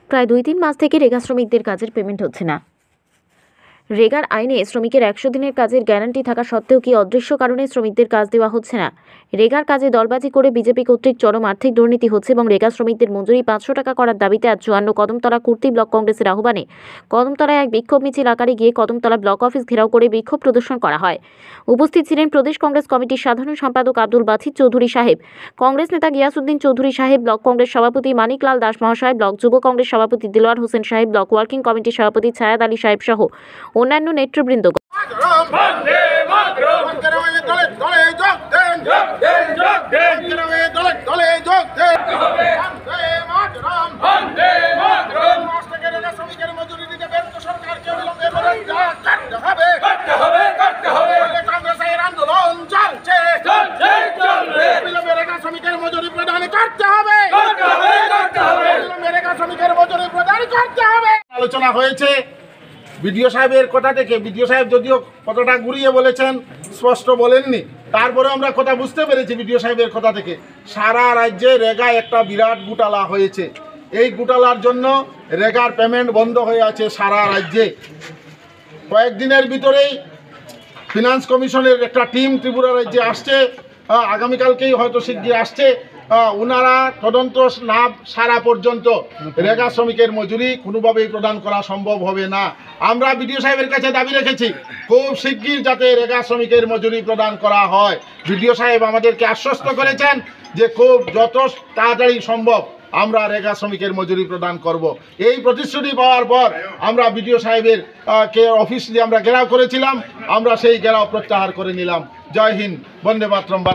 প্রায় 2-3 মাস থেকে রেগা শ্রমিকদের কাজের পেমেন্ট হচ্ছে না। রেগার আইনে শ্রমিকের 100 দিনের কাজের গ্যারান্টি থাকা সত্ত্বেও কি অদৃশ্য কারণে শ্রমিকদের কাজ দেওয়া হচ্ছে না? রেগার কাজে দলবাজি করে বিজেপি কর্তৃক চরম আর্থিক দুর্নীতি হচ্ছে এবং রেগা শ্রমিকদের মজুরি 500 টাকা করার দাবিতে আজ 54 কদমতলা কুর্তি ব্লক কংগ্রেসের আহ্বানে কদমতলায় এক বিক্ষোভ মিছিল আকারে গিয়ে কদমতলা ব্লক অফিস ঘেরাও করে বিক্ষোভ প্রদর্শন করা হয়। উপস্থিত ছিলেন প্রদেশ কংগ্রেস কমিটির সাধারণ সম্পাদক আব্দুল বাছিদ চৌধুরী সাহেব, কংগ্রেস নেতা গিয়াসউদ্দিন চৌধুরী সাহেব, ব্লক কংগ্রেস সভাপতি মানিকলাল দাস মহাশয়, ব্লক যুব কংগ্রেস সভাপতি দিলওয়ার হোসেন সাহেব, ব্লক ওয়ার্কিং কমিটির সভাপতি ছায়াদ আলী সাহেব সহ অন্যান্য নেতৃবৃন্দ। আলোচনা হয়েছে বিডিও সাহেবের কথা থেকে। বিডিও সাহেব যদিও কথাটা ঘুরিয়ে বলেছেন, স্পষ্ট বলেননি, তারপরে আমরা কথা বুঝতে পেরেছি বিডিও সাহেবের কথা থেকে সারা রাজ্যে রেগা একটা বিরাট ঘোটালা হয়েছে। এই ঘোটালার জন্য রেগার পেমেন্ট বন্ধ হয়ে আছে সারা রাজ্যে। কয়েকদিনের ভিতরেই ফিনান্স কমিশনের একটা টিম ত্রিপুরা রাজ্যে আসছে, আগামীকালকেই হয়তো শিগগির আসছে। ওনারা তদন্ত না সারা পর্যন্ত রেগা শ্রমিকের মজুরি কোনোভাবেই প্রদান করা সম্ভব হবে না। আমরা বিডিও সাহেবের কাছে দাবি রেখেছি খুব শিগগির যাতে রেগা শ্রমিকের মজুরি প্রদান করা হয়। বিডিও সাহেব আমাদেরকে আশ্বস্ত করেছেন যে খুব যত তাড়াতাড়ি সম্ভব আমরা রেগা শ্রমিকের মজুরি প্রদান করব। এই প্রতিশ্রুতি পাওয়ার পর আমরা বিডিও সাহেবের অফিস যে আমরা ঘেরাও করেছিলাম, আমরা সেই ঘেরাও প্রত্যাহার করে নিলাম। জয় হিন্দ, বন্দে মাতরম।